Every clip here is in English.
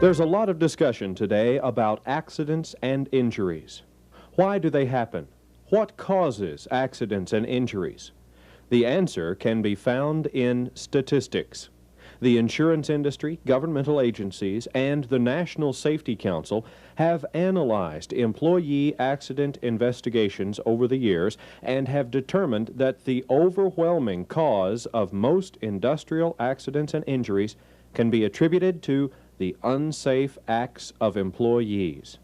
There's a lot of discussion today about accidents and injuries. Why do they happen? What causes accidents and injuries? The answer can be found in statistics. The insurance industry, governmental agencies, and the National Safety Council have analyzed employee accident investigations over the years and have determined that the overwhelming cause of most industrial accidents and injuries can be attributed to the unsafe acts of employees.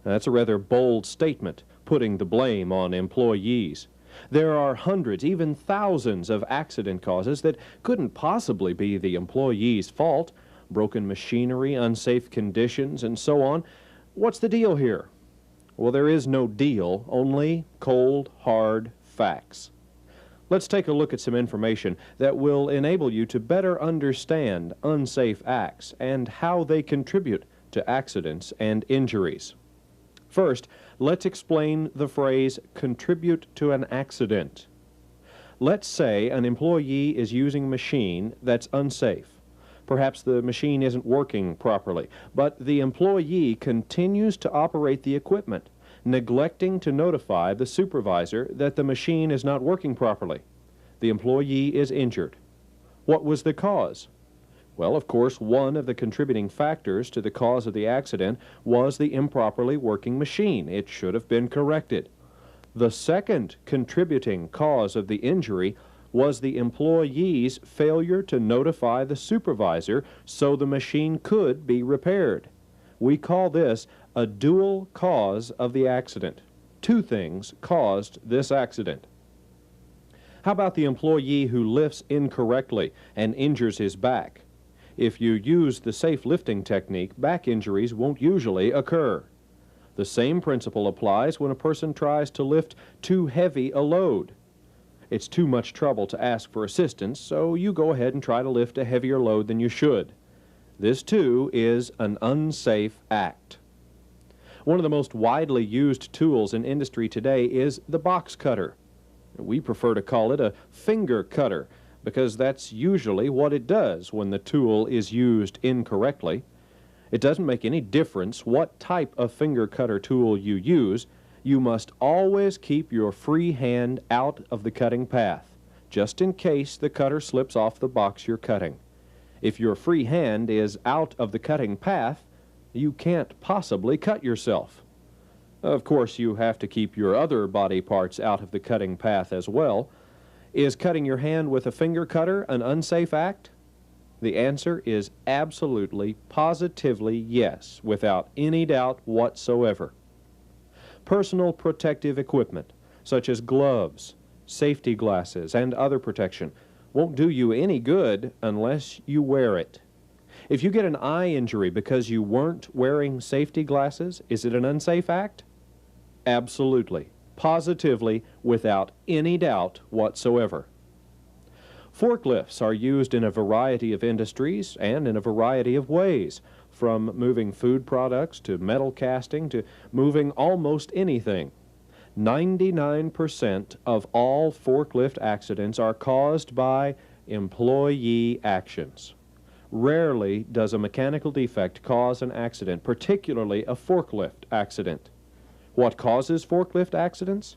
Now, that's a rather bold statement, putting the blame on employees. There are hundreds, even thousands of accident causes that couldn't possibly be the employee's fault. Broken machinery, unsafe conditions, and so on. What's the deal here? Well, there is no deal, only cold, hard facts. Let's take a look at some information that will enable you to better understand unsafe acts and how they contribute to accidents and injuries. First, let's explain the phrase contribute to an accident. Let's say an employee is using a machine that's unsafe. Perhaps the machine isn't working properly, but the employee continues to operate the equipment, neglecting to notify the supervisor that the machine is not working properly. The employee is injured. What was the cause? Well, of course, one of the contributing factors to the cause of the accident was the improperly working machine. It should have been corrected. The second contributing cause of the injury was the employee's failure to notify the supervisor so the machine could be repaired. We call this a dual cause of the accident. Two things caused this accident. How about the employee who lifts incorrectly and injures his back? If you use the safe lifting technique, back injuries won't usually occur. The same principle applies when a person tries to lift too heavy a load. It's too much trouble to ask for assistance, so you go ahead and try to lift a heavier load than you should. This, too, is an unsafe act. One of the most widely used tools in industry today is the box cutter. We prefer to call it a finger cutter because that's usually what it does when the tool is used incorrectly. It doesn't make any difference what type of finger cutter tool you use. You must always keep your free hand out of the cutting path, just in case the cutter slips off the box you're cutting. If your free hand is out of the cutting path, you can't possibly cut yourself. Of course, you have to keep your other body parts out of the cutting path as well. Is cutting your hand with a finger cutter an unsafe act? The answer is absolutely, positively yes, without any doubt whatsoever. Personal protective equipment, such as gloves, safety glasses, and other protection, won't do you any good unless you wear it. If you get an eye injury because you weren't wearing safety glasses, is it an unsafe act? Absolutely, positively, without any doubt whatsoever. Forklifts are used in a variety of industries and in a variety of ways, from moving food products to metal casting to moving almost anything. 99% of all forklift accidents are caused by employee actions. Rarely does a mechanical defect cause an accident, particularly a forklift accident. What causes forklift accidents?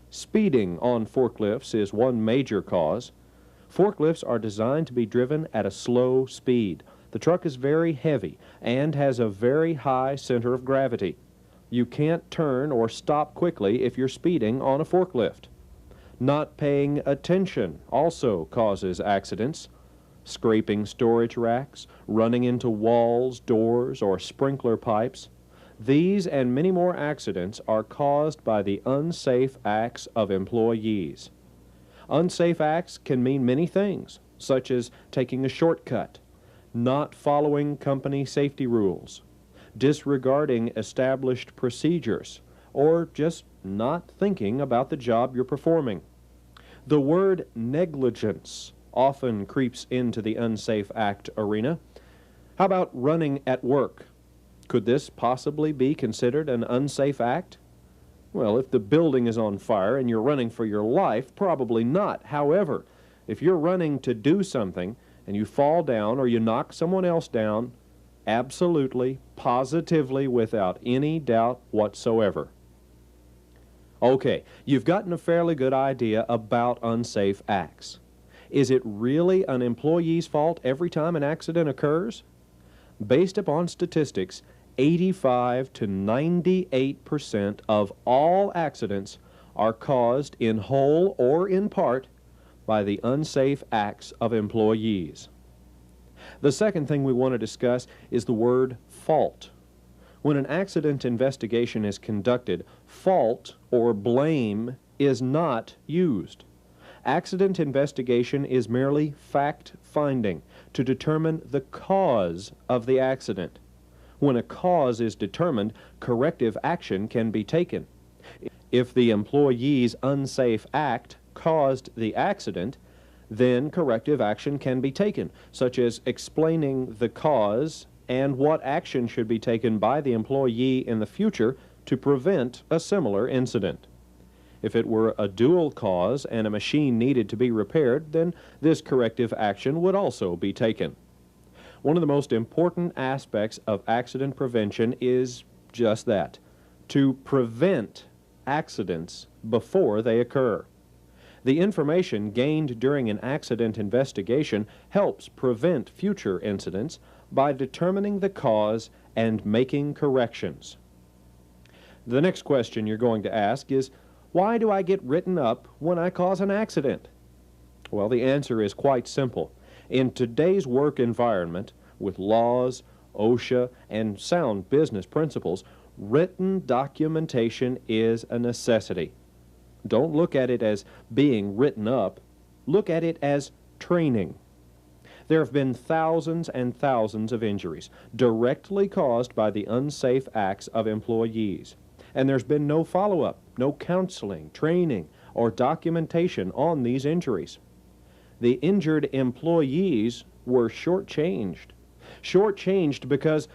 Speeding on forklifts is one major cause. Forklifts are designed to be driven at a slow speed. The truck is very heavy and has a very high center of gravity. You can't turn or stop quickly if you're speeding on a forklift. Not paying attention also causes accidents. Scraping storage racks, running into walls, doors, or sprinkler pipes. These and many more accidents are caused by the unsafe acts of employees. Unsafe acts can mean many things, such as taking a shortcut, not following company safety rules, disregarding established procedures, or just not thinking about the job you're performing. The word negligence often creeps into the unsafe act arena. How about running at work? Could this possibly be considered an unsafe act? Well, if the building is on fire and you're running for your life, probably not. However, if you're running to do something and you fall down or you knock someone else down, Absolutely, positively, without any doubt whatsoever. Okay, you've gotten a fairly good idea about unsafe acts. Is it really an employee's fault every time an accident occurs? Based upon statistics, 85 to 98% of all accidents are caused in whole or in part by the unsafe acts of employees. The second thing we want to discuss is the word fault. When an accident investigation is conducted, fault or blame is not used. Accident investigation is merely fact-finding to determine the cause of the accident. When a cause is determined, corrective action can be taken. If the employee's unsafe act caused the accident, then corrective action can be taken, such as explaining the cause and what action should be taken by the employee in the future to prevent a similar incident. If it were a dual cause and a machine needed to be repaired, then this corrective action would also be taken. One of the most important aspects of accident prevention is just that, to prevent accidents before they occur. The information gained during an accident investigation helps prevent future incidents by determining the cause and making corrections. The next question you're going to ask is, why do I get written up when I cause an accident? Well, the answer is quite simple. In today's work environment, with laws, OSHA, and sound business principles, written documentation is a necessity. Don't look at it as being written up. Look at it as training. There have been thousands and thousands of injuries directly caused by the unsafe acts of employees. And there's been no follow-up, no counseling, training, or documentation on these injuries. The injured employees were shortchanged. Shortchanged because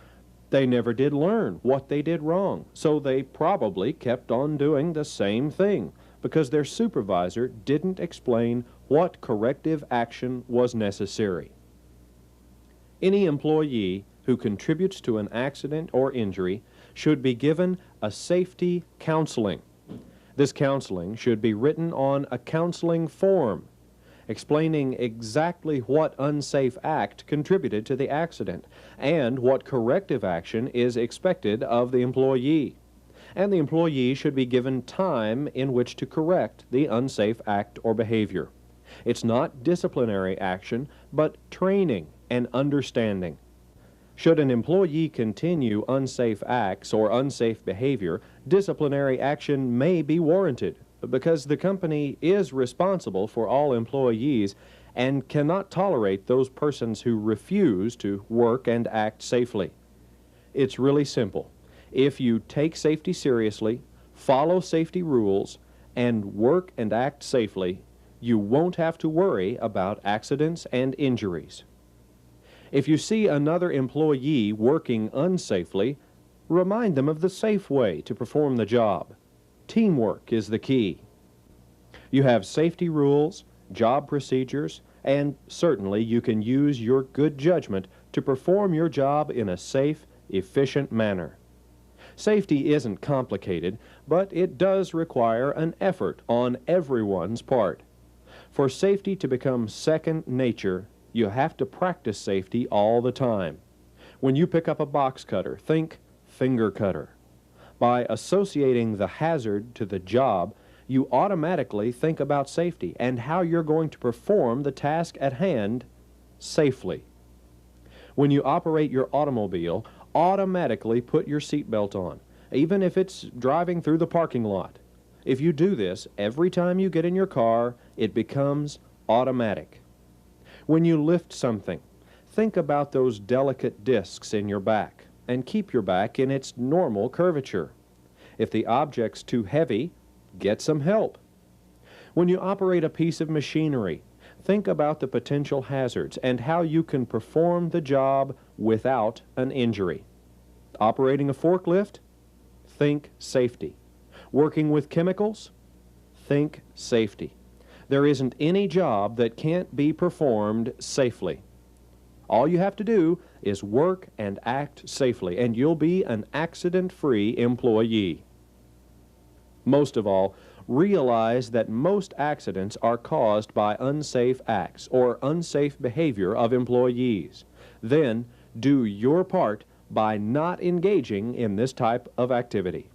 they never did learn what they did wrong, so they probably kept on doing the same thing because their supervisor didn't explain what corrective action was necessary. Any employee who contributes to an accident or injury should be given a safety counseling. This counseling should be written on a counseling form explaining exactly what unsafe act contributed to the accident and what corrective action is expected of the employee. And the employee should be given time in which to correct the unsafe act or behavior. It's not disciplinary action, but training and understanding. Should an employee continue unsafe acts or unsafe behavior, disciplinary action may be warranted because the company is responsible for all employees and cannot tolerate those persons who refuse to work and act safely. It's really simple. If you take safety seriously, follow safety rules, and work and act safely, you won't have to worry about accidents and injuries. If you see another employee working unsafely, remind them of the safe way to perform the job. Teamwork is the key. You have safety rules, job procedures, and certainly you can use your good judgment to perform your job in a safe, efficient manner. Safety isn't complicated, but it does require an effort on everyone's part. For safety to become second nature, you have to practice safety all the time. When you pick up a box cutter, think finger cutter. By associating the hazard to the job, you automatically think about safety and how you're going to perform the task at hand safely. When you operate your automobile, automatically put your seatbelt on, even if it's driving through the parking lot. If you do this every time you get in your car, it becomes automatic. When you lift something, think about those delicate discs in your back and keep your back in its normal curvature. If the object's too heavy, get some help. When you operate a piece of machinery, think about the potential hazards and how you can perform the job without an injury. Operating a forklift? Think safety. Working with chemicals? Think safety. There isn't any job that can't be performed safely. All you have to do is work and act safely, and you'll be an accident-free employee. Most of all, realize that most accidents are caused by unsafe acts or unsafe behavior of employees. Then, do your part by not engaging in this type of activity.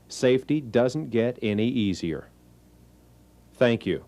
Safety doesn't get any easier. Thank you.